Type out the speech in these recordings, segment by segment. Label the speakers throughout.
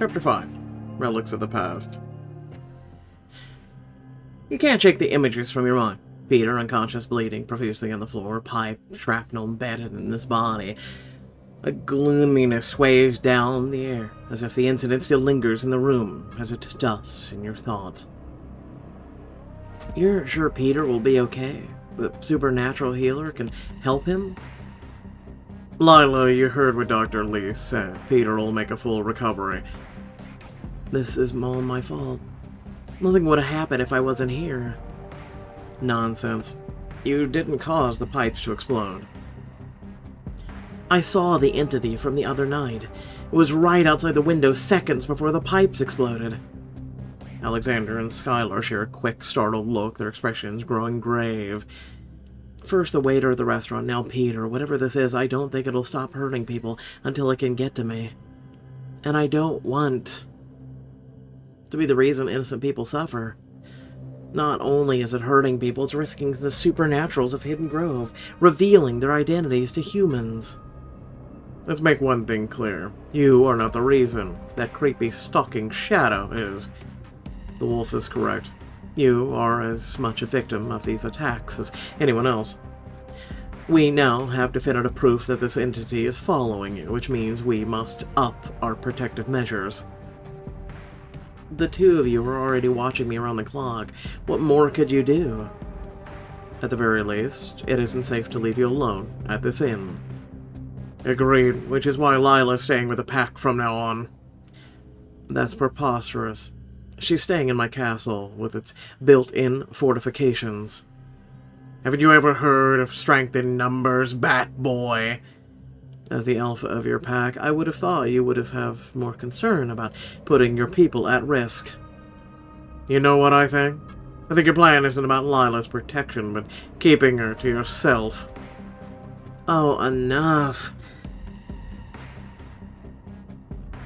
Speaker 1: Chapter 5. Relics of the Past. You can't shake the images from your mind. Peter, unconscious, bleeding profusely on the floor, pipe, shrapnel embedded in his body. A gloominess sways down the air, as if the incident still lingers in the room, as it does in your thoughts. You're sure Peter will be okay? The supernatural healer can help him?
Speaker 2: Lila, you heard what Dr. Lee said. Peter will make a full recovery.
Speaker 1: This is all my fault. Nothing would have happened if I wasn't here.
Speaker 2: Nonsense. You didn't cause the pipes to explode.
Speaker 1: I saw the entity from the other night. It was right outside the window seconds before the pipes exploded.
Speaker 2: Alexander and Skylar share a quick, startled look, their expressions growing grave.
Speaker 1: First the waiter at the restaurant, now Peter. Whatever this is, I don't think it'll stop hurting people until it can get to me. And I don't want to be the reason innocent people suffer. Not only is it hurting people, it's risking the supernaturals of Hidden Grove, revealing their identities to humans.
Speaker 2: Let's make one thing clear. You are not the reason. That creepy stalking shadow is. The wolf is correct. You are as much a victim of these attacks as anyone else.
Speaker 1: We now have definitive proof that this entity is following you, which means we must up our protective measures. The two of you were already watching me around the clock. What more could you do?
Speaker 2: At the very least, it isn't safe to leave you alone at this inn. Agreed, which is why Lila's staying with the pack from now on.
Speaker 1: That's preposterous. She's staying in my castle with its built-in fortifications.
Speaker 2: Haven't you ever heard of strength in numbers, Bat Boy?
Speaker 1: As the alpha of your pack, I would have thought you would have more concern about putting your people at risk.
Speaker 2: You know what I think? I think your plan isn't about Lila's protection, but keeping her to yourself.
Speaker 1: Oh, enough.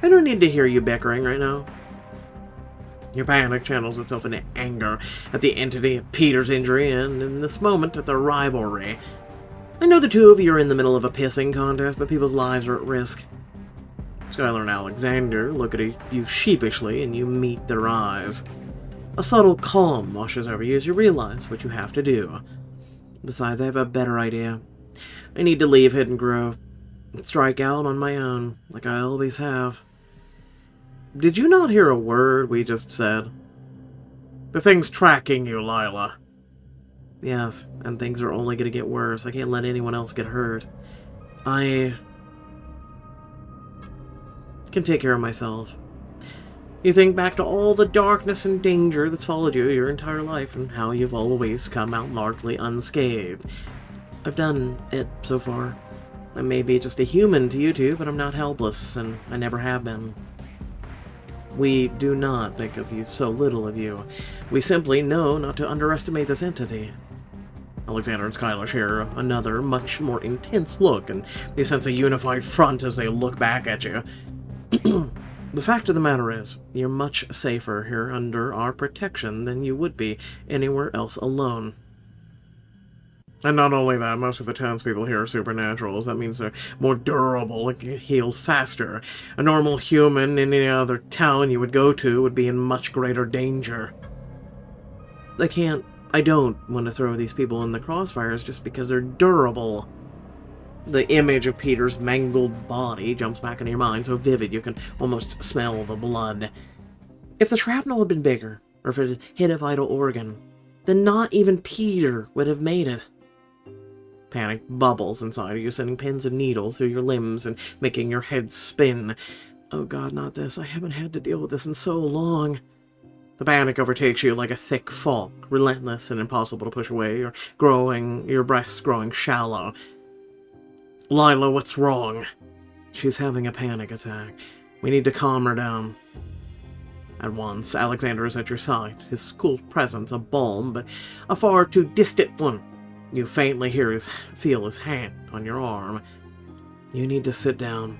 Speaker 1: I don't need to hear you bickering right now.
Speaker 2: Your panic channels itself into anger at the entity of Peter's injury, and in this moment at the rivalry.
Speaker 1: I know the two of you are in the middle of a pissing contest, but people's lives are at risk.
Speaker 2: Skylar and Alexander look at you sheepishly, and you meet their eyes.
Speaker 1: A subtle calm washes over you as you realize what you have to do. Besides, I have a better idea. I need to leave Hidden Grove and strike out on my own, like I always have.
Speaker 2: Did you not hear a word we just said? The thing's tracking you, Lila.
Speaker 1: Yes, and things are only going to get worse. I can't let anyone else get hurt. I can take care of myself. You think back to all the darkness and danger that's followed you your entire life and how you've always come out largely unscathed. I've done it so far. I may be just a human to you two, but I'm not helpless, and I never have been. We do not think of you so little of you. We simply know not to underestimate this entity.
Speaker 2: Alexander and Skylar share another, much more intense look, and you sense a unified front as they look back at you.
Speaker 1: The fact of the matter is, you're much safer here under our protection than you would be anywhere else alone.
Speaker 2: And not only that, most of the townspeople here are supernaturals. That means they're more durable and can heal faster. A normal human in any other town you would go to would be in much greater danger.
Speaker 1: I don't want to throw these people in the crossfires just because they're durable. The image of Peter's mangled body jumps back into your mind, so vivid you can almost smell the blood. If the shrapnel had been bigger, or if it had hit a vital organ, then not even Peter would have made it. Panic bubbles inside of you, sending pins and needles through your limbs and making your head spin. Oh God, not this. I haven't had to deal with this in so long.
Speaker 2: The panic overtakes you like a thick fog, relentless and impossible to push away, your breasts growing shallow. Lila, what's wrong?
Speaker 1: She's having a panic attack. We need to calm her down.
Speaker 2: At once, Alexander is at your side, his cool presence a balm, but a far too distant one. You faintly feel his hand on your arm.
Speaker 1: You need to sit down.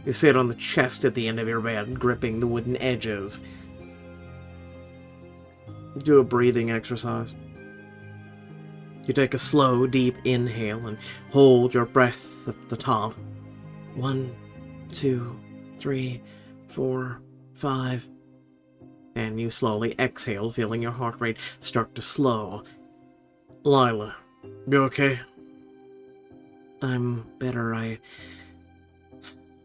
Speaker 2: You sit on the chest at the end of your bed, gripping the wooden edges.
Speaker 1: Do a breathing exercise. You take a slow, deep inhale and hold your breath at the top. 1, 2, 3, 4, 5. And you slowly exhale, feeling your heart rate start to slow.
Speaker 2: Lila, you okay?
Speaker 1: I'm better. I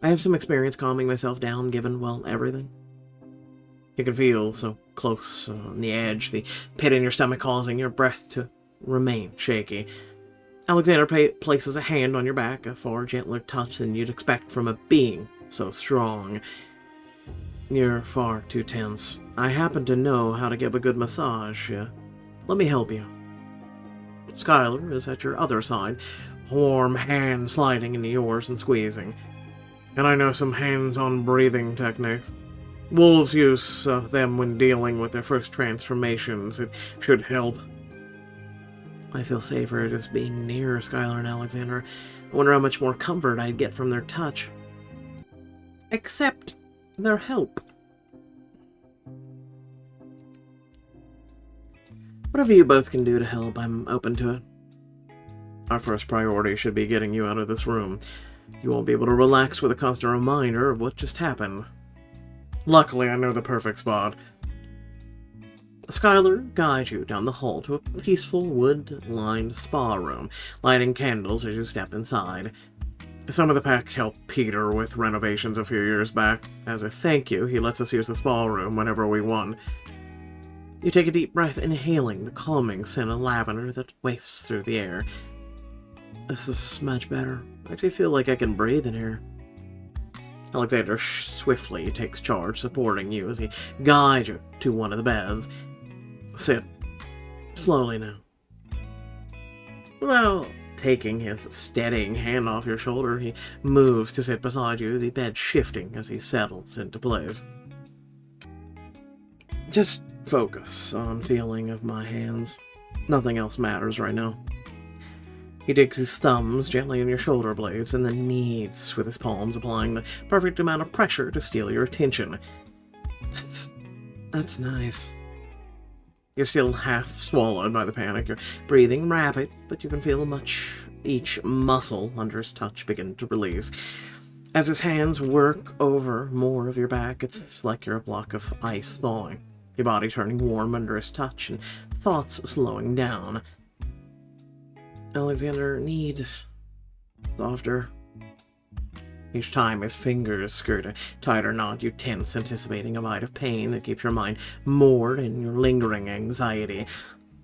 Speaker 1: have some experience calming myself down, given, well, everything. You can feel so close on the edge, the pit in your stomach causing your breath to remain shaky. Alexander places a hand on your back, a far gentler touch than you'd expect from a being so strong. You're far too tense. I happen to know how to give a good massage. Let me help you. Skylar is at your other side, warm hand sliding into yours and squeezing.
Speaker 2: And I know some hands-on breathing techniques. Wolves use them when dealing with their first transformations. It should help.
Speaker 1: I feel safer just being near Skylar and Alexander. I wonder how much more comfort I'd get from their touch. Except their help. Whatever you both can do to help, I'm open to it.
Speaker 2: Our first priority should be getting you out of this room. You won't be able to relax with a constant reminder of what just happened. Luckily, I know the perfect spot.
Speaker 1: Skylar guides you down the hall to a peaceful wood-lined spa room, lighting candles as you step inside.
Speaker 2: Some of the pack helped Peter with renovations a few years back. As a thank you, he lets us use the spa room whenever we want.
Speaker 1: You take a deep breath, inhaling the calming scent of lavender that wafts through the air. This is much better. I actually feel like I can breathe in here. Alexander swiftly takes charge, supporting you as he guides you to one of the beds. Sit. Slowly now. Without taking his steadying hand off your shoulder, he moves to sit beside you, the bed shifting as he settles into place. Just focus on feeling of my hands. Nothing else matters right now. He digs his thumbs gently in your shoulder blades and then kneads with his palms, applying the perfect amount of pressure to steal your attention. That's nice. You're still half swallowed by the panic. You're breathing rapid, but you can feel each muscle under his touch begin to release. As his hands work over more of your back, it's like you're a block of ice thawing. Your body turning warm under his touch and thoughts slowing down. Alexander, need softer. Each time his fingers skirt a tighter knot, you tense, anticipating a bite of pain that keeps your mind moored in your lingering anxiety.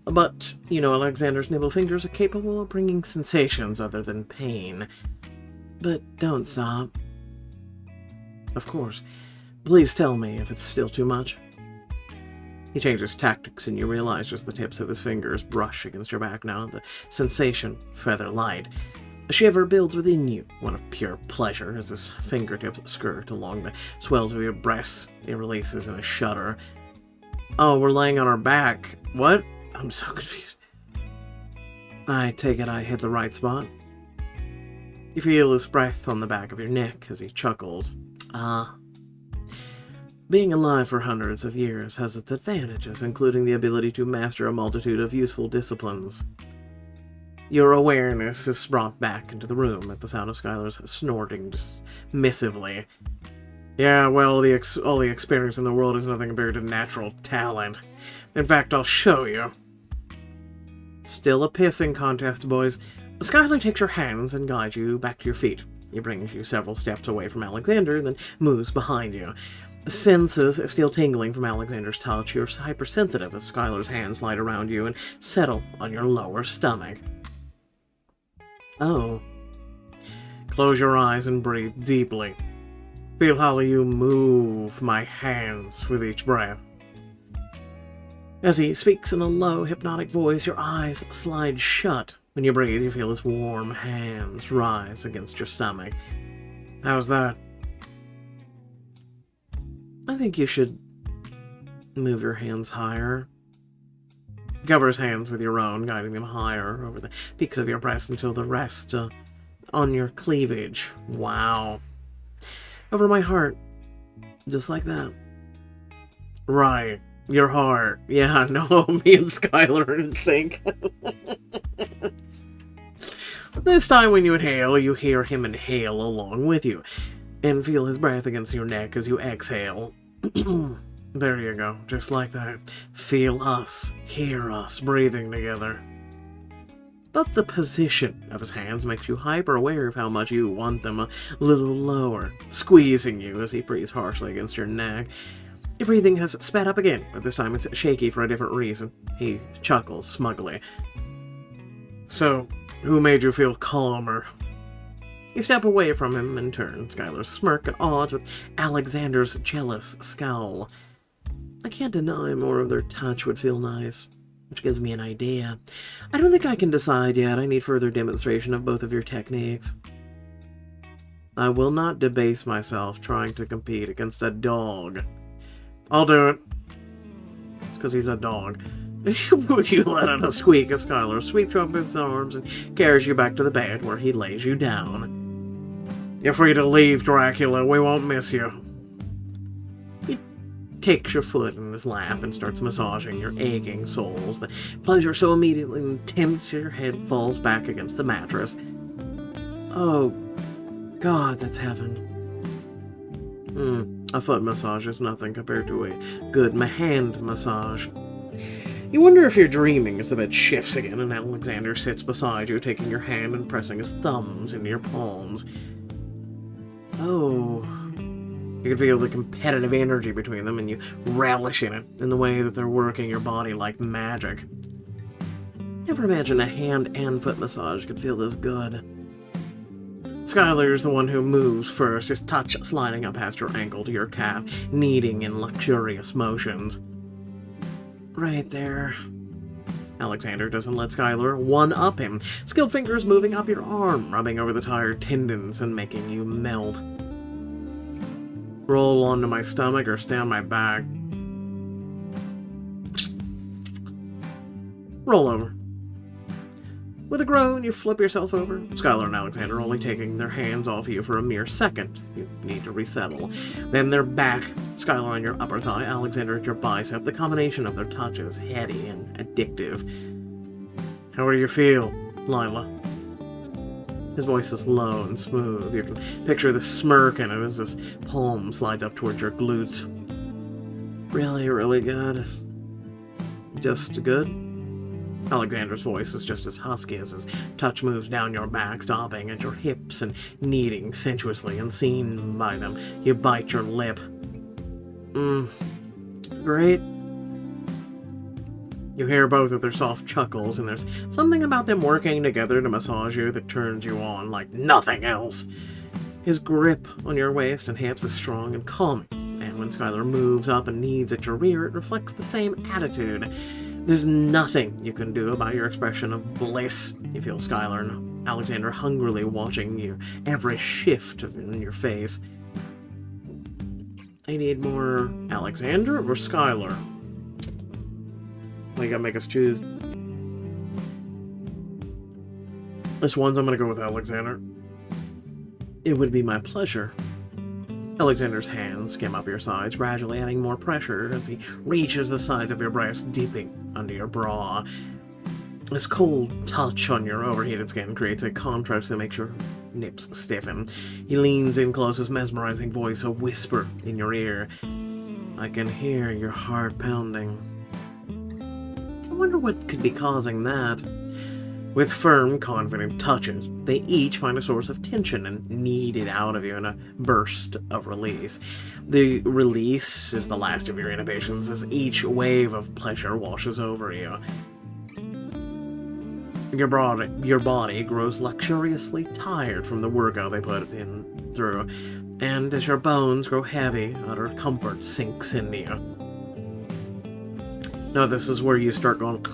Speaker 1: But, Alexander's nimble fingers are capable of bringing sensations other than pain. But don't stop. Of course. Please tell me if it's still too much. He changes tactics, and you realize just the tips of his fingers brush against your back now, the sensation feather light. A shiver builds within you, one of pure pleasure, as his fingertips skirt along the swells of your breasts. It releases in a shudder. Oh, we're laying on our back. What? I'm so confused. I take it I hit the right spot. You feel his breath on the back of your neck as he chuckles. Being alive for hundreds of years has its advantages, including the ability to master a multitude of useful disciplines. Your awareness is brought back into the room at the sound of Skylar's snorting dismissively.
Speaker 2: Yeah, well, all the experience in the world is nothing compared to natural talent. In fact, I'll show you.
Speaker 1: Still a pissing contest, boys. Skylar takes your hands and guides you back to your feet. He brings you several steps away from Alexander, then moves behind you. Senses still tingling from Alexander's touch, you're hypersensitive as Skylar's hands slide around you and settle on your lower stomach. Oh.
Speaker 2: Close your eyes and breathe deeply. Feel how you move my hands with each breath.
Speaker 1: As he speaks in a low, hypnotic voice, your eyes slide shut. When you breathe, you feel his warm hands rise against your stomach.
Speaker 2: How's that?
Speaker 1: I think you should move your hands higher.
Speaker 2: Cover his hands with your own, guiding them higher over the peaks of your breasts until the rest
Speaker 1: on your cleavage. Wow. Over my heart. Just like that.
Speaker 2: Right. Your heart. Yeah, no, me and Skylar are in sync.
Speaker 1: This time when you inhale, you hear him inhale along with you.
Speaker 2: and feel his breath against your neck as you exhale. There you go, just like that. Feel us, hear us, breathing together. But the position of his hands makes you hyper-aware of how much you want them a little lower, squeezing you as he breathes harshly against your neck. Your breathing has sped up again, but this time it's shaky for a different reason. He chuckles smugly. So, who made you feel calmer? You step away from him and turn, Skylar's smirk at odds with Alexander's jealous scowl. I can't deny more of their touch would feel nice, which gives me an idea. I don't think I can decide yet. I need further demonstration of both of your techniques. I will not debase myself trying to compete against a dog. I'll do it. It's because he's a dog. You let out a squeak as Skylar sweeps you up his arms and carries you back to the bed where he lays you down. You're free to leave, Dracula. We won't miss you. He takes your foot in his lap and starts massaging your aching soles. The pleasure so immediately intense your head falls back against the mattress. Oh, God, that's heaven. A foot massage is nothing compared to a good hand massage. You wonder if you're dreaming as the bed shifts again and Alexander sits beside you, taking your hand and pressing his thumbs into your palms. Oh, you can feel the competitive energy between them and you relish in it, in the way that they're working your body like magic. Never imagined a hand and foot massage could feel this good. Skylar's the one who moves first, his touch sliding up past your ankle to your calf, kneading in luxurious motions. Right there. Alexander doesn't let Skylar one-up him, skilled fingers moving up your arm, rubbing over the tired tendons and making you melt. Roll onto my stomach or stay on my back. Roll over. With a groan, you flip yourself over. Skylar and Alexander only taking their hands off you for a mere second. You need to resettle. Then they're back. Skylar on your upper thigh, Alexander at your bicep. The combination of their touches, heady and addictive. How do you feel, Lila? His voice is low and smooth. You can picture the smirk in it as his palm slides up towards your glutes. Really, really good. Just good? Alexander's voice is just as husky as his touch moves down your back, stopping at your hips and kneading sensuously, unseen by them. You bite your lip. Great. You hear both of their soft chuckles, and there's something about them working together to massage you that turns you on like nothing else. His grip on your waist and hips is strong and calming, and when Skylar moves up and kneads at your rear, it reflects the same attitude. There's nothing you can do about your expression of bliss. You feel Skylar and Alexander hungrily watching you, every shift in your face. I need more Alexander or Skylar? Well, you gotta make us choose. This one's I'm gonna go with Alexander. It would be my pleasure. Alexander's hands skim up your sides, gradually adding more pressure as he reaches the sides of your breast, deeping under your bra. This cold touch on your overheated skin creates a contrast that makes your nips stiffen. He leans in close, his mesmerizing voice a whisper in your ear. I can hear your heart pounding. I wonder what could be causing that. With firm, confident touches, they each find a source of tension and knead it out of you in a burst of release. The release is the last of your inhibitions as each wave of pleasure washes over you. Your body grows luxuriously tired from the workout they put in through, and as your bones grow heavy, utter comfort sinks into you. Now this is where you start going...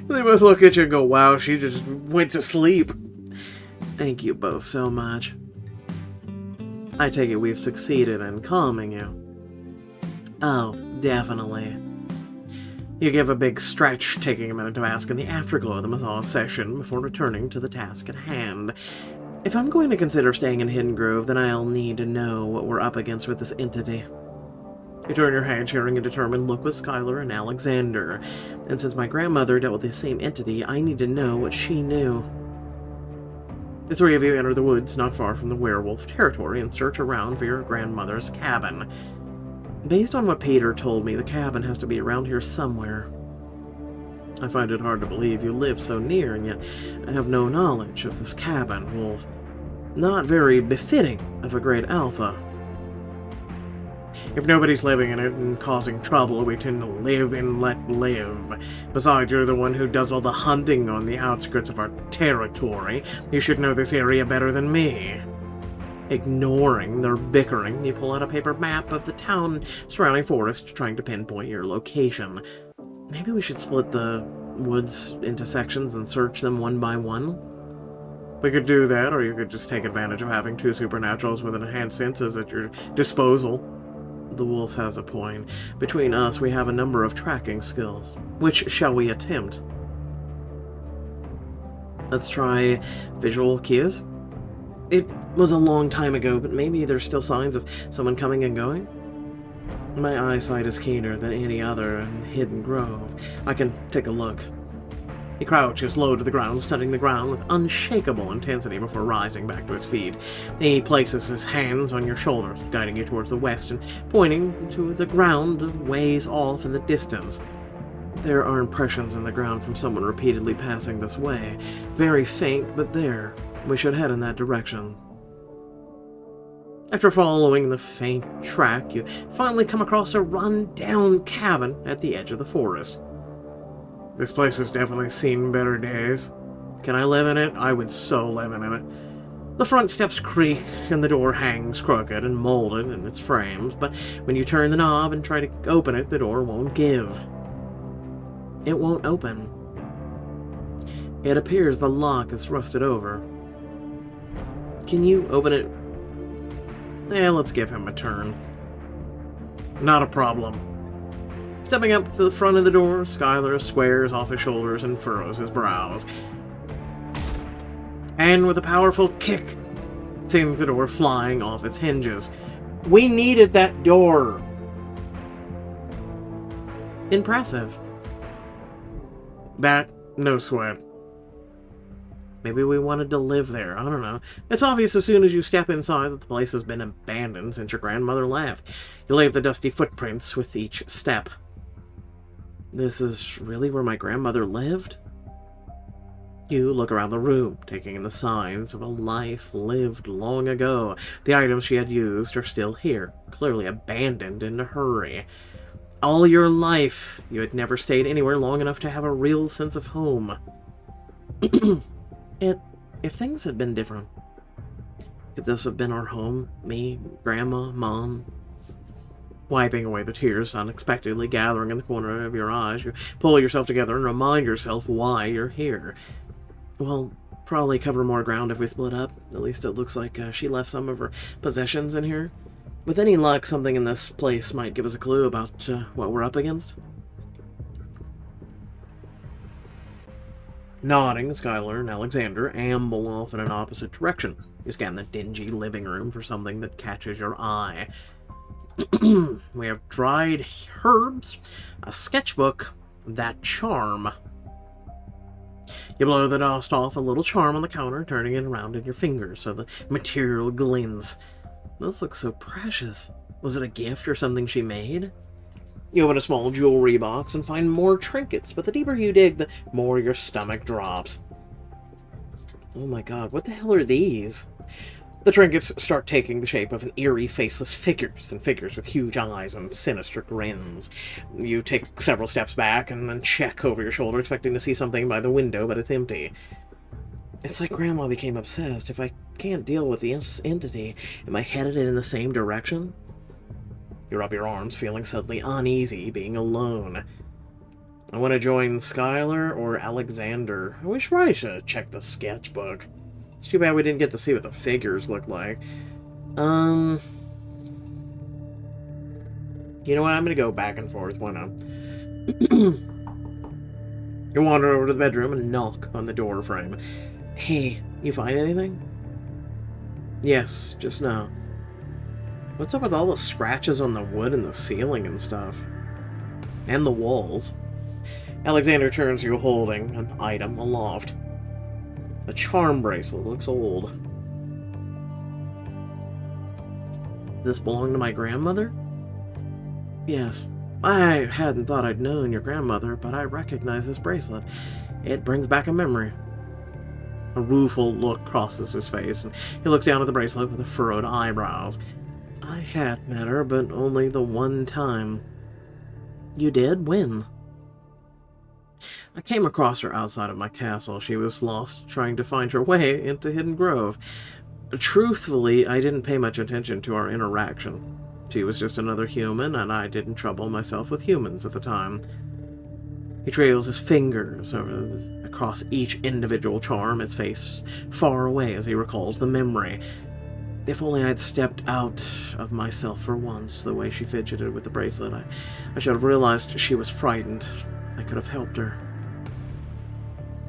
Speaker 2: They both look at you and go, wow, she just went to sleep. Thank you both so much. I take it we've succeeded in calming you. Oh, definitely. You give a big stretch, taking a minute to bask in the afterglow of the massage session before returning to the task at hand. If I'm going to consider staying in Hidden Grove, then I'll need to know what we're up against with this entity.
Speaker 1: You turn your head, sharing a determined look with Skylar and Alexander. And since my grandmother dealt with the same entity, I need to know what she knew. The three of you enter the woods not far from the werewolf territory and search around for your grandmother's cabin. Based on what Peter told me, the cabin has to be around here somewhere. I find it hard to believe you live so near, and yet I have no knowledge of this cabin, Wolf. Not very befitting of a great alpha.
Speaker 2: If nobody's living in it and causing trouble, we tend to live and let live. Besides, you're the one who does all the hunting on the outskirts of our territory. You should know this area better than me.
Speaker 1: Ignoring their bickering, you pull out a paper map of the town and surrounding forest, trying to pinpoint your location. Maybe we should split the woods into sections and search them one by one?
Speaker 2: We could do that, or you could just take advantage of having two supernaturals with enhanced senses at your disposal.
Speaker 1: The wolf has a point. Between us, we have a number of tracking skills. Which shall we attempt? Let's try visual cues. It was a long time ago, but maybe there's still signs of someone coming and going? My eyesight is keener than any other in Hidden Grove. I can take a look.
Speaker 2: He crouches low to the ground, studying the ground with unshakable intensity before rising back to his feet. He places his hands on your shoulders, guiding you towards the west and pointing to the ground ways off in the distance.
Speaker 1: There are impressions in the ground from someone repeatedly passing this way. Very faint, but there. We should head in that direction. After following the faint track, you finally come across a run-down cabin at the edge of the forest.
Speaker 2: This place has definitely seen better days.
Speaker 1: Can I live in it? I would so live in it. The front steps creak and the door hangs crooked and molded in its frames, but when you turn the knob and try to open it, the door won't give. It won't open. It appears the lock is rusted over. Can you open it? Let's give him a turn.
Speaker 2: Not a problem.
Speaker 1: Stepping up to the front of the door, Skylar squares off his shoulders and furrows his brows. And with a powerful kick, sends the door flying off its hinges. We needed that door! Impressive.
Speaker 2: That, no sweat.
Speaker 1: Maybe we wanted to live there, I don't know. It's obvious as soon as you step inside that the place has been abandoned since your grandmother left. You leave the dusty footprints with each step. This is really where my grandmother lived? You look around the room, taking in the signs of a life lived long ago. The items she had used are still here, clearly abandoned in a hurry. All your life, you had never stayed anywhere long enough to have a real sense of home. If things had been different, could this have been our home? Me, Grandma, Mom? Wiping away the tears unexpectedly gathering in the corner of your eyes, you pull yourself together and remind yourself why you're here. Well, probably cover more ground if we split up. At least it looks like she left some of her possessions in here. With any luck, something in this place might give us a clue about what we're up against. Nodding, Skylar and Alexander amble off in an opposite direction. You scan the dingy living room for something that catches your eye. We have dried herbs, a sketchbook, that charm. You blow the dust off a little charm on the counter, turning it around in your fingers so the material glints. This looks so precious. Was it a gift or something she made? You open a small jewelry box and find more trinkets, but the deeper you dig, the more your stomach drops. Oh my god, what the hell are these? The trinkets start taking the shape of an eerie, faceless figures with huge eyes and sinister grins. You take several steps back and then check over your shoulder, expecting to see something by the window, but it's empty. It's like Grandma became obsessed. If I can't deal with the entity, am I headed in the same direction? You rub your arms, feeling suddenly uneasy being alone. I want to join Skylar or Alexander. I wish I should check the sketchbook. It's too bad we didn't get to see what the figures look like. You know what? I'm going to go back and forth. Why not? You wander over to the bedroom and knock on the door frame. Hey, you find anything? Yes, just now. What's up with all the scratches on the wood and the ceiling and stuff? And the walls. Alexander turns to you holding an item aloft. A charm bracelet. Looks old. This belonged to my grandmother? Yes. I hadn't thought I'd known your grandmother, but I recognize this bracelet. It brings back a memory. A rueful look crosses his face, and he looks down at the bracelet with furrowed eyebrows. I had met her, but only the one time. You did? When? I came across her outside of my castle. She was lost, trying to find her way into Hidden Grove. Truthfully, I didn't pay much attention to our interaction. She was just another human, and I didn't trouble myself with humans at the time. He trails his fingers across each individual charm, his face far away as he recalls the memory. If only I'd stepped out of myself for once, the way she fidgeted with the bracelet. I should have realized she was frightened. I could have helped her.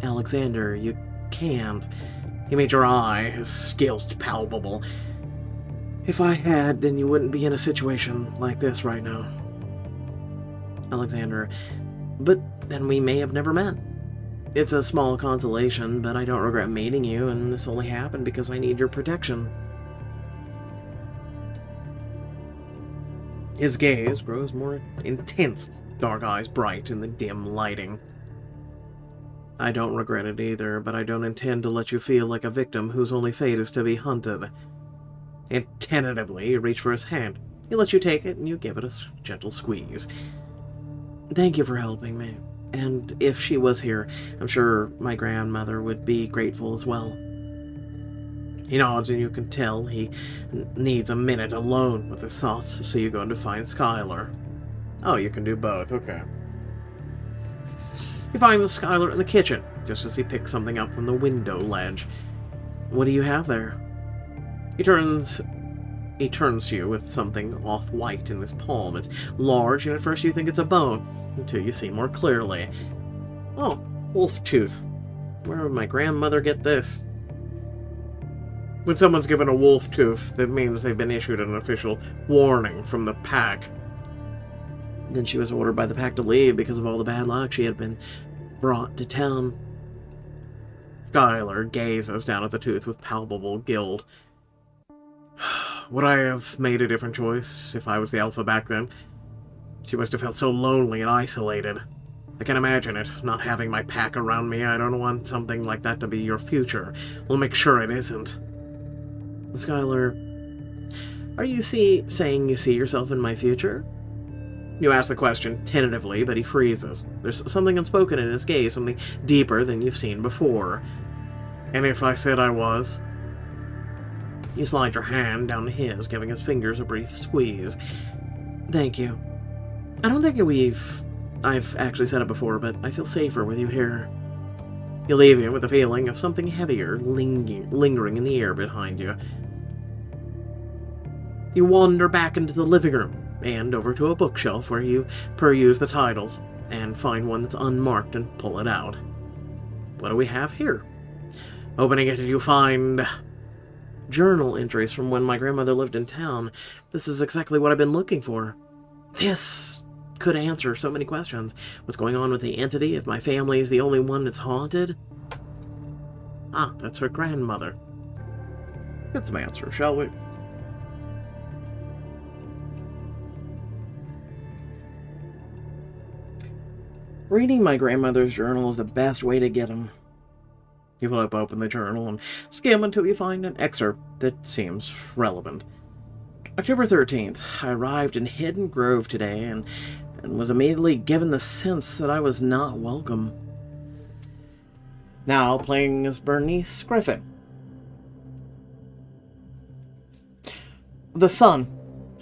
Speaker 1: Alexander, you can't. He made your eye, his scales palpable. If I had, then you wouldn't be in a situation like this right now. Alexander, but then we may have never met. It's a small consolation, but I don't regret meeting you, and this only happened because I need your protection. His gaze grows more intense, dark eyes bright in the dim lighting. I don't regret it either, but I don't intend to let you feel like a victim whose only fate is to be hunted. And tentatively, you reach for his hand. He lets you take it, and you give it a gentle squeeze. Thank you for helping me. And if she was here, I'm sure my grandmother would be grateful as well. He nods, and you can tell he needs a minute alone with his thoughts, so you go to find Skylar. Oh, you can do both, okay. You find Skylar in the kitchen, just as he picks something up from the window ledge. What do you have there? He turns to you with something off-white in his palm. It's large, and at first you think it's a bone, until you see more clearly. Oh, wolf tooth. Where would my grandmother get this? When someone's given a wolf tooth, that means they've been issued an official warning from the pack. Then she was ordered by the pack to leave because of all the bad luck. She had been brought to town. Skylar gazes down at the tooth with palpable guilt. Would I have made a different choice if I was the alpha back then? She must have felt so lonely and isolated. I can imagine it, not having my pack around me. I don't want something like that to be your future. We'll make sure it isn't. Skylar, are you saying you see yourself in my future? You ask the question tentatively, but he freezes. There's something unspoken in his gaze, something deeper than you've seen before. And if I said I was? You slide your hand down his, giving his fingers a brief squeeze. Thank you. I don't think I've actually said it before, but I feel safer with you here. You leave him with a feeling of something heavier lingering in the air behind you. You wander back into the living room and over to a bookshelf where you peruse the titles and find one that's unmarked and pull it out. What do we have here? Opening it, you find journal entries from when my grandmother lived in town. This is exactly what I've been looking for. This could answer so many questions. What's going on with the entity? If my family is the only one that's haunted? Ah, that's her grandmother. Get some answers, shall we? Reading my grandmother's journal is the best way to get them. You flip open the journal and skim until you find an excerpt that seems relevant. October 13th, I arrived in Hidden Grove today and was immediately given the sense that I was not welcome. Now playing as Bernice Griffin. The sun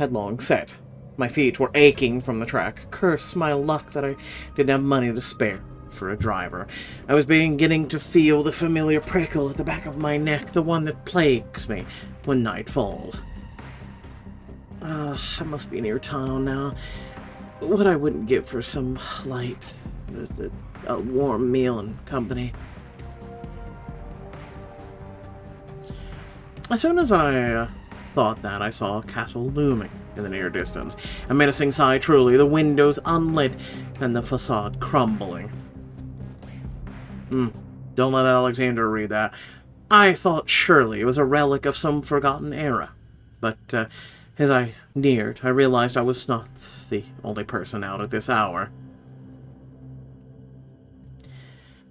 Speaker 1: had long set. My feet were aching from the trek. Curse my luck that I didn't have money to spare for a driver. I was beginning to feel the familiar prickle at the back of my neck, the one that plagues me when night falls. I must be near town now. What I wouldn't give for some light, a warm meal and company. As soon as I thought that, I saw a castle looming in the near distance. A menacing sight, truly, the windows unlit and the facade crumbling. Don't let Alexander read that. I thought surely it was a relic of some forgotten era. But as I neared, I realized I was not the only person out at this hour.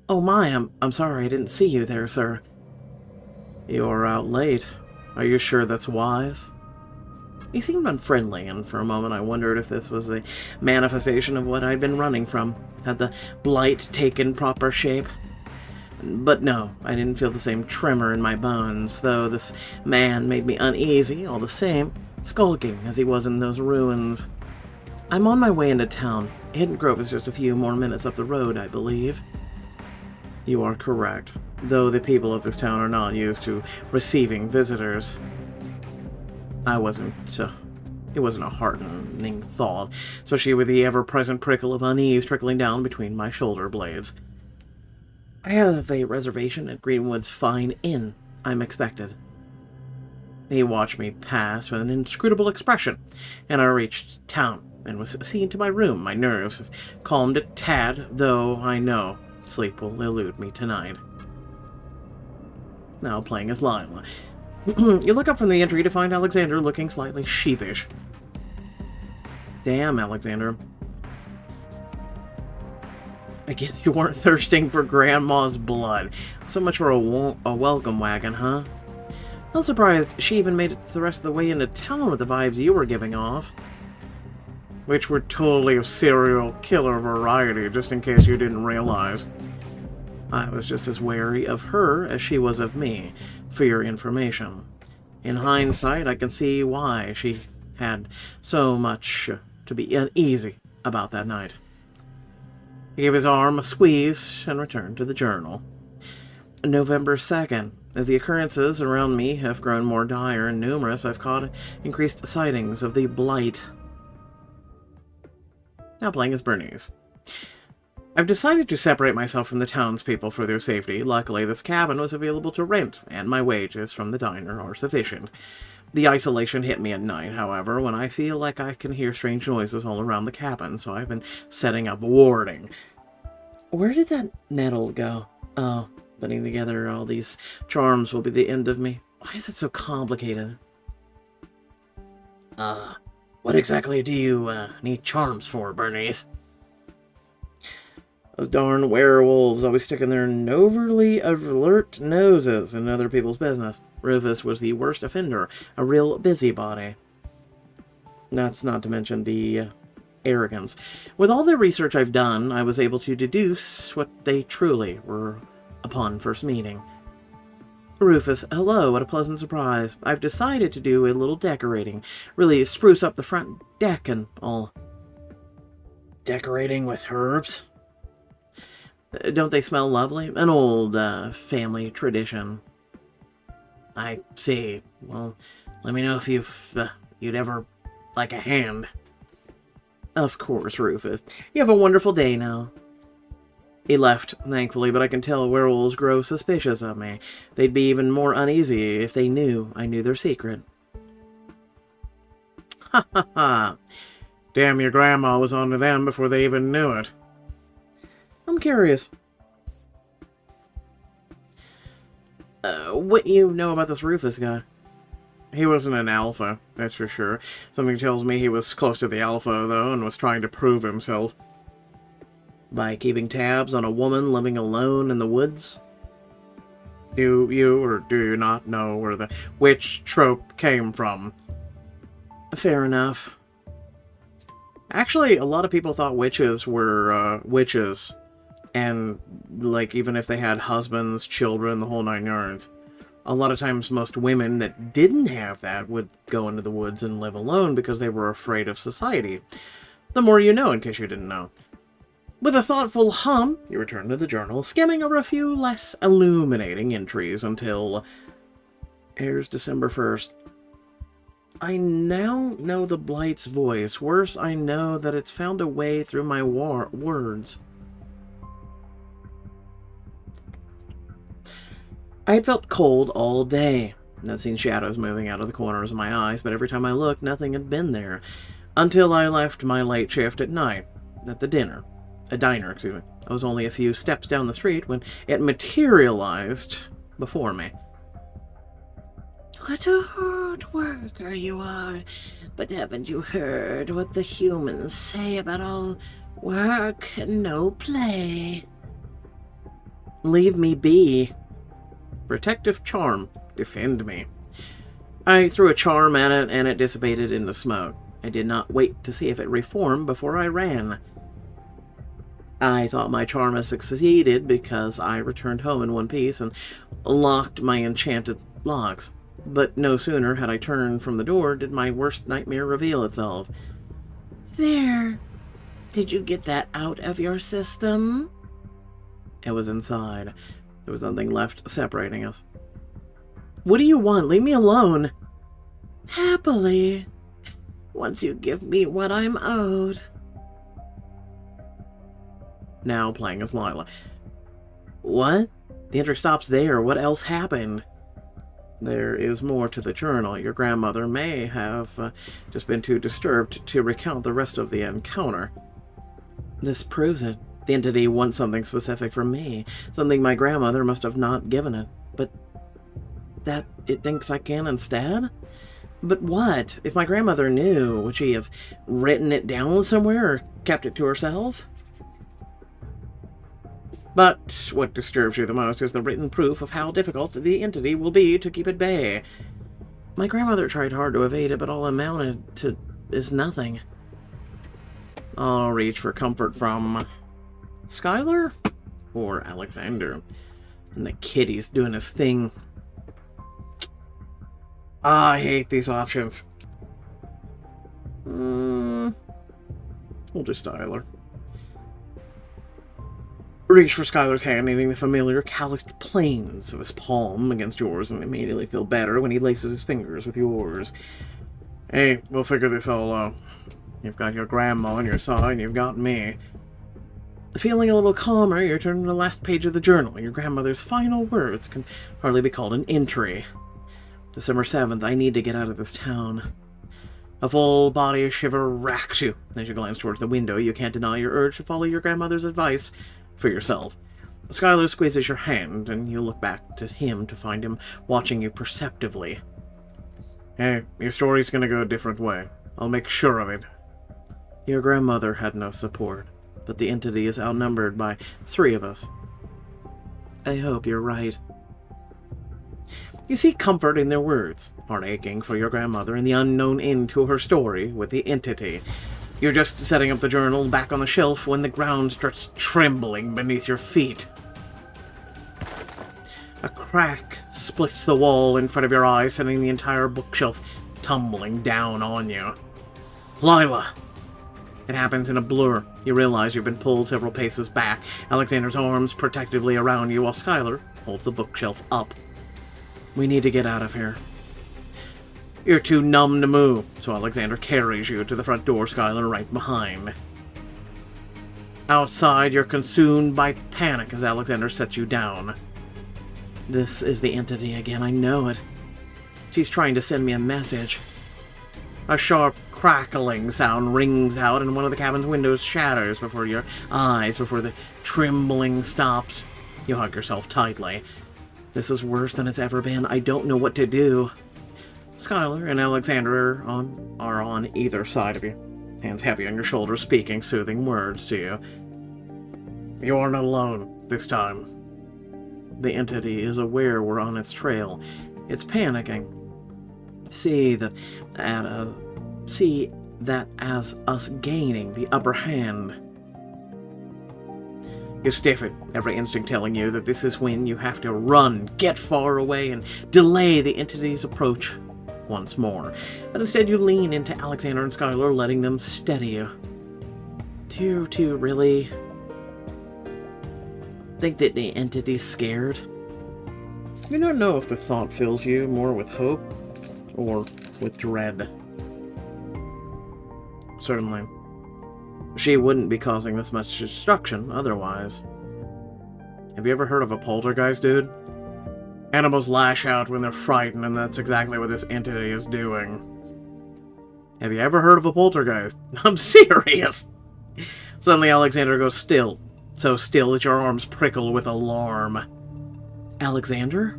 Speaker 1: Oh my, I'm sorry I didn't see you there, sir. You were out late. Are you sure that's wise? He seemed unfriendly, and for a moment I wondered if this was a manifestation of what I'd been running from. Had the blight taken proper shape? But no, I didn't feel the same tremor in my bones, though this man made me uneasy all the same, skulking as he was in those ruins. I'm on my way into town. Hidden Grove is just a few more minutes up the road, I believe. You are correct, though the people of this town are not used to receiving visitors. It wasn't a heartening thought, especially with the ever-present prickle of unease trickling down between my shoulder blades. I have a reservation at Greenwood's Fine Inn. I'm expected. He watched me pass with an inscrutable expression, and I reached town and was seen to my room. My nerves have calmed a tad, though I know sleep will elude me tonight. Now playing as Lila. You look up from the entry to find Alexander looking slightly sheepish. Damn, Alexander. I guess you weren't thirsting for Grandma's blood. So much for a welcome wagon, huh? I'm surprised she even made it the rest of the way into town with the vibes you were giving off. Which were totally of serial killer variety, just in case you didn't realize. I was just as wary of her as she was of me, for your information. In hindsight, I can see why she had so much to be uneasy about that night. He gave his arm a squeeze and returned to the journal. November 2nd. As the occurrences around me have grown more dire and numerous, I've caught increased sightings of the blight. Now playing as Bernice. I've decided to separate myself from the townspeople for their safety. Luckily, this cabin was available to rent, and my wages from the diner are sufficient. The isolation hit me at night, however, when I feel like I can hear strange noises all around the cabin, so I've been setting up warding. Where did that nettle go? Oh, putting together all these charms will be the end of me. Why is it so complicated? What exactly do you need charms for, Bernice? Those darn werewolves always sticking their overly alert noses in other people's business. Rufus was the worst offender, a real busybody. That's not to mention the arrogance. With all the research I've done, I was able to deduce what they truly were upon first meeting. Rufus, hello, what a pleasant surprise. I've decided to do a little decorating. Really spruce up the front deck and all. Decorating with herbs? Don't they smell lovely? An old family tradition. I see. Well, let me know if you'd ever like a hand. Of course, Rufus. You have a wonderful day now. He left, thankfully, but I can tell werewolves grow suspicious of me. They'd be even more uneasy if they knew I knew their secret. Ha ha ha. Damn, your grandma was onto them before they even knew it. I'm curious. What you know about this Rufus guy? He wasn't an alpha, that's for sure. Something tells me he was close to the alpha, though, and was trying to prove himself. By keeping tabs on a woman living alone in the woods? Do you not know where the witch trope came from? Fair enough. Actually, a lot of people thought witches were, witches. And, like, even if they had husbands, children, the whole nine yards. A lot of times, most women that didn't have that would go into the woods and live alone because they were afraid of society. The more you know, in case you didn't know. With a thoughtful hum, you return to the journal, skimming over a few less illuminating entries until... Here's December 1st. I now know the Blight's voice. Worse, I know that it's found a way through my words. I had felt cold all day. I'd seen shadows moving out of the corners of my eyes, but every time I looked, nothing had been there. Until I left my late shift at night, at the diner. I was only a few steps down the street when it materialized before me.
Speaker 3: What a hard worker you are, but haven't you heard what the humans say about all work and no play?
Speaker 1: Leave me be. Protective charm. Defend me. I threw a charm at it, and it dissipated into smoke. I did not wait to see if it reformed before I ran. I thought my charm had succeeded because I returned home in one piece and locked my enchanted locks. But no sooner had I turned from the door did my worst nightmare reveal itself.
Speaker 3: There. Did you get that out of your system?
Speaker 1: It was inside. There was nothing left separating us. What do you want? Leave me alone.
Speaker 3: Happily. Once you give me what I'm owed.
Speaker 1: Now playing as Lila. What? The entry stops there. What else happened? There is more to the journal. Your grandmother may have just been too disturbed to recount the rest of the encounter. This proves it. The entity wants something specific from me. Something my grandmother must have not given it. But that it thinks I can instead? But what? If my grandmother knew, would she have written it down somewhere or kept it to herself? But what disturbs you the most is the written proof of how difficult the entity will be to keep at bay. My grandmother tried hard to evade it, but all amounted to is nothing. I'll reach for comfort from Skylar or Alexander. And the kitty's doing his thing. I hate these options. We'll do Skylar. Reach for Skylar's hand, kneading the familiar calloused planes of his palm against yours, and immediately feel better when he laces his fingers with yours. Hey, we'll figure this all out. You've got your grandma on your side, and you've got me. Feeling a little calmer, you turn to the last page of the journal. Your grandmother's final words can hardly be called an entry. December 7th, I need to get out of this town. A full body shiver racks you. As you glance towards the window, you can't deny your urge to follow your grandmother's advice for yourself. Skylar squeezes your hand, and you look back to him to find him watching you perceptively. Hey, your story's gonna go a different way. I'll make sure of it. Your grandmother had no support, but the entity is outnumbered by 3 of us. I hope you're right. You see comfort in their words, heart aching for your grandmother and the unknown end to her story with the entity. You're just setting up the journal back on the shelf when the ground starts trembling beneath your feet. A crack splits the wall in front of your eyes, sending the entire bookshelf tumbling down on you. Lila! It happens in a blur. You realize you've been pulled several paces back, Alexander's arms protectively around you while Skylar holds the bookshelf up. We need to get out of here. You're too numb to move, so Alexander carries you to the front door, Skylar right behind. Outside, you're consumed by panic as Alexander sets you down. This is the entity again, I know it. She's trying to send me a message. A sharp crackling sound rings out and one of the cabin's windows shatters before your eyes, before the trembling stops. You hug yourself tightly. This is worse than it's ever been. I don't know what to do. Skylar and Alexander are on either side of you, hands heavy on your shoulders, speaking soothing words to you. You are not alone this time. The entity is aware we're on its trail. It's panicking. See that as us gaining the upper hand. You stiffen, every instinct telling you that this is when you have to run, get far away, and delay the entity's approach once more. But instead you lean into Alexander and Skylar, letting them steady you. Do you really think that the entity's scared? You don't know if the thought fills you more with hope or with dread. Certainly. She wouldn't be causing this much destruction otherwise. Have you ever heard of a poltergeist, dude?
Speaker 2: Animals lash out when they're frightened, and that's exactly what this entity is doing. Have you ever heard of a poltergeist? I'm serious! Suddenly Alexander goes still, so still that your arms prickle with alarm.
Speaker 1: Alexander?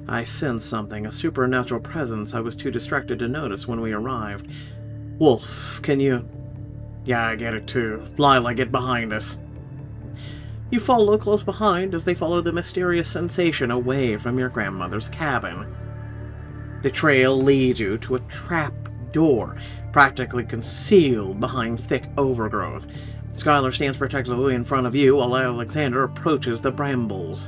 Speaker 1: I sensed something, a supernatural presence I was too distracted to notice when we arrived. Wolf, can you...
Speaker 2: Yeah, I get it too. Lila, get behind us.
Speaker 1: You follow close behind as they follow the mysterious sensation away from your grandmother's cabin. The trail leads you to a trap door, practically concealed behind thick overgrowth. Skylar stands protectively in front of you while Alexander approaches the brambles.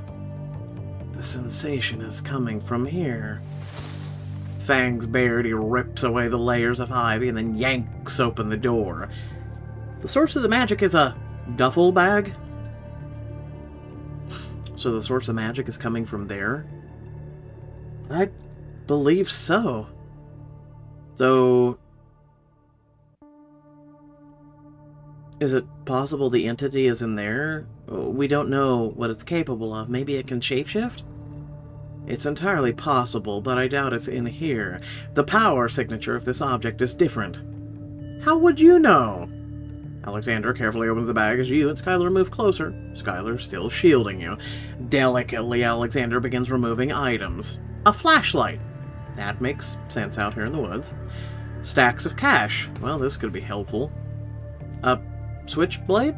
Speaker 1: The sensation is coming from here. Fangs bared, he rips away the layers of ivy and then yanks open the door. The source of the magic is a duffel bag. So the source of magic is coming from there? I believe so. So... is it possible the entity is in there? We don't know what it's capable of. Maybe it can shapeshift? It's entirely possible, but I doubt it's in here. The power signature of this object is different. How would you know? Alexander carefully opens the bag as you and Skylar move closer. Skylar still shielding you. Delicately, Alexander begins removing items. A flashlight. That makes sense out here in the woods. Stacks of cash. Well, this could be helpful. A switchblade?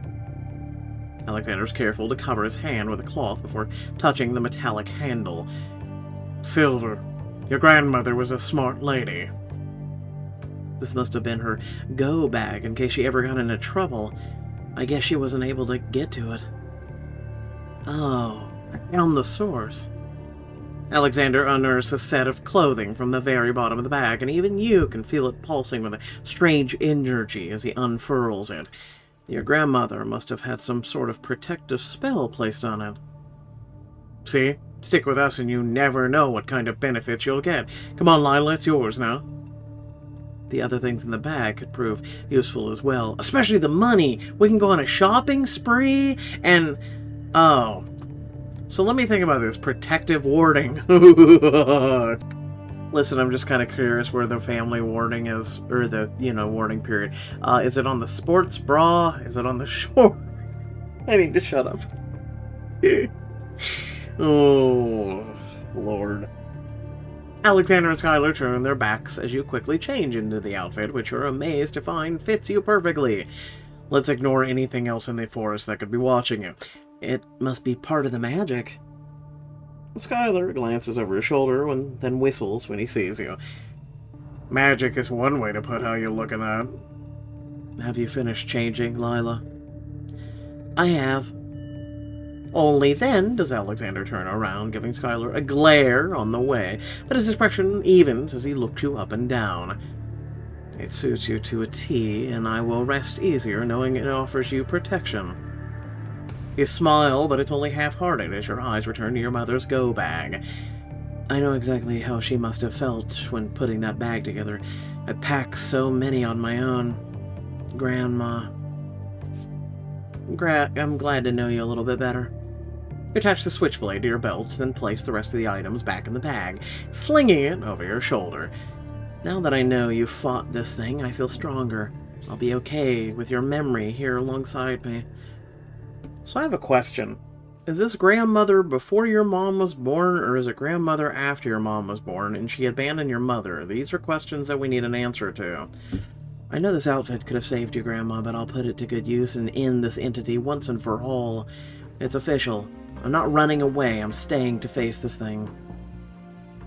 Speaker 1: Alexander's careful to cover his hand with a cloth before touching the metallic handle.
Speaker 2: Silver. Your grandmother was a smart lady.
Speaker 1: This must have been her go bag in case she ever got into trouble. I guess she wasn't able to get to it. Oh, I found the source. Alexander unearths a set of clothing from the very bottom of the bag, and even you can feel it pulsing with a strange energy as he unfurls it. Your grandmother must have had some sort of protective spell placed on it.
Speaker 2: See? Stick with us and you never know what kind of benefits you'll get. Come on, Lila, it's yours now.
Speaker 1: The other things in the bag could prove useful as well, especially the money. We can go on a shopping spree and... oh. So let me think about this. Protective warding. Listen, I'm just kind of curious where the family warding is, or the, warding period. Is it on the sports bra? Is it on the shore? I need to shut up. Oh, Lord. Alexander and Skylar turn their backs as you quickly change into the outfit, which you're amazed to find fits you perfectly. Let's ignore anything else in the forest that could be watching you. It must be part of the magic. Skylar glances over his shoulder and then whistles when he sees you.
Speaker 2: Magic is one way to put how you look at that.
Speaker 1: Have you finished changing, Lila? I have. Only then does Alexander turn around, giving Skylar a glare on the way, but his expression evens as he looks you up and down. It suits you to a T, and I will rest easier knowing it offers you protection. You smile, but it's only half-hearted as your eyes return to your mother's go bag. I know exactly how she must have felt when putting that bag together. I packed so many on my own. Grandma. I'm glad to know you a little bit better. You attach the switchblade to your belt, then place the rest of the items back in the bag, slinging it over your shoulder. Now that I know you fought this thing, I feel stronger. I'll be okay with your memory here alongside me. So I have a question. Is this grandmother before your mom was born, or is it grandmother after your mom was born and she abandoned your mother? These are questions that we need an answer to. I know this outfit could have saved you, Grandma, but I'll put it to good use and end this entity once and for all. It's official. I'm not running away. I'm staying to face this thing.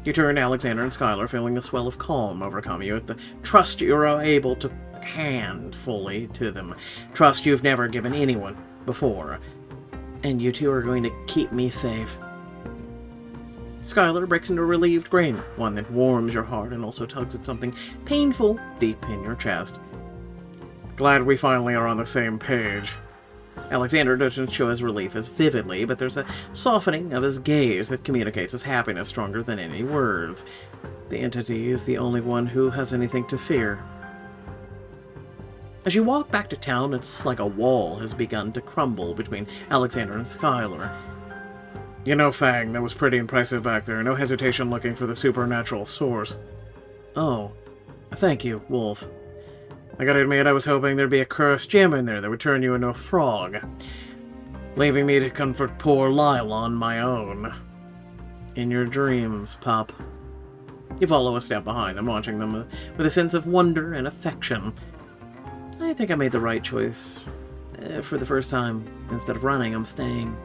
Speaker 1: You turn to Alexander and Skylar, feeling a swell of calm overcome you at the trust you are able to hand fully to them. Trust you've never given anyone before. And you two are going to keep me safe. Skylar breaks into a relieved grin, one that warms your heart and also tugs at something painful deep in your chest.
Speaker 2: Glad we finally are on the same page.
Speaker 1: Alexander doesn't show his relief as vividly, but there's a softening of his gaze that communicates his happiness stronger than any words. The entity is the only one who has anything to fear. As you walk back to town, it's like a wall has begun to crumble between Alexander and Skylar.
Speaker 2: You know, Fang, that was pretty impressive back there. No hesitation looking for the supernatural source.
Speaker 1: Oh, thank you, Wolf.
Speaker 2: I gotta admit, I was hoping there'd be a cursed gem in there that would turn you into a frog, leaving me to comfort poor Lyle on my own.
Speaker 1: In your dreams, Pup. You follow a step behind them, watching them with a sense of wonder and affection. I think I made the right choice. For the first time, instead of running, I'm staying.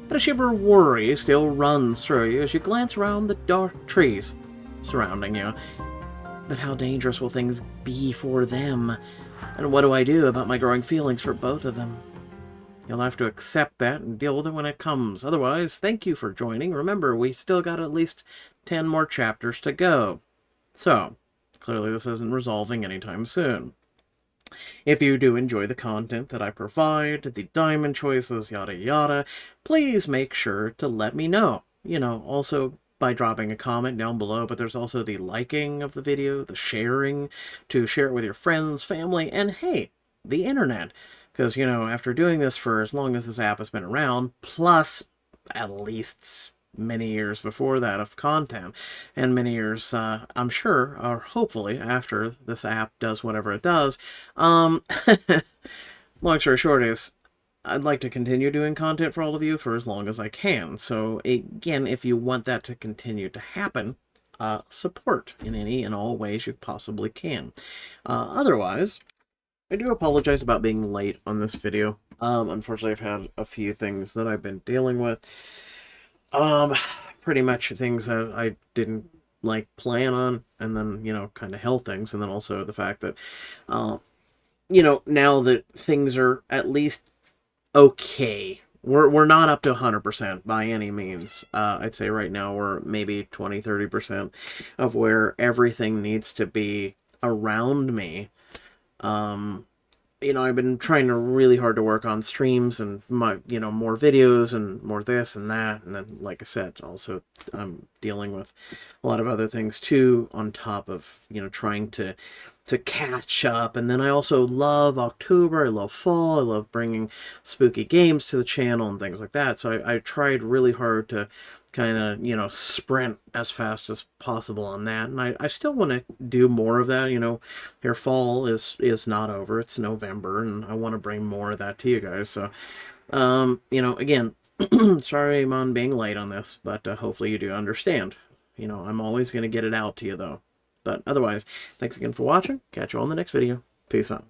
Speaker 1: But a shiver of worry still runs through you as you glance around the dark trees surrounding you. But how dangerous will things be for them? And what do I do about my growing feelings for both of them? You'll have to accept that and deal with it when it comes. Otherwise, thank you for joining. Remember, we still got at least 10 more chapters to go. So, clearly this isn't resolving anytime soon. If you do enjoy the content that I provide, the diamond choices, yada yada, please make sure to let me know. You know, also by dropping a comment down below, but there's also the liking of the video, the sharing, to share it with your friends, family, and hey, the internet. Because, you know, after doing this for as long as this app has been around, plus at least many years before that of content, and many years, I'm sure, or hopefully, after this app does whatever it does, long story short is, I'd like to continue doing content for all of you for as long as I can. So, again, if you want that to continue to happen, support in any and all ways you possibly can. Otherwise, I do apologize about being late on this video. Unfortunately, I've had a few things that I've been dealing with. Pretty much things that I didn't like plan on, and then, you know, kind of health things, and then also the fact that, you know, now that things are at least okay. We're not up to 100% by any means. I'd say right now we're maybe 20-30% of where everything needs to be around me. You know, I've been trying really hard to work on streams and my, you know, more videos and more this and that. And then, like I said, also I'm dealing with a lot of other things too, on top of, you know, trying to catch up. And then I also love October. I love fall. I love bringing spooky games to the channel and things like that. So I tried really hard to kind of, you know, sprint as fast as possible on that. And I still want to do more of that. You know, your fall is not over. It's November, and I want to bring more of that to you guys. So, you know, again, sorry I'm on being late on this, but hopefully you do understand. You know, I'm always going to get it out to you, though. But otherwise, thanks again for watching. Catch you all in the next video. Peace out.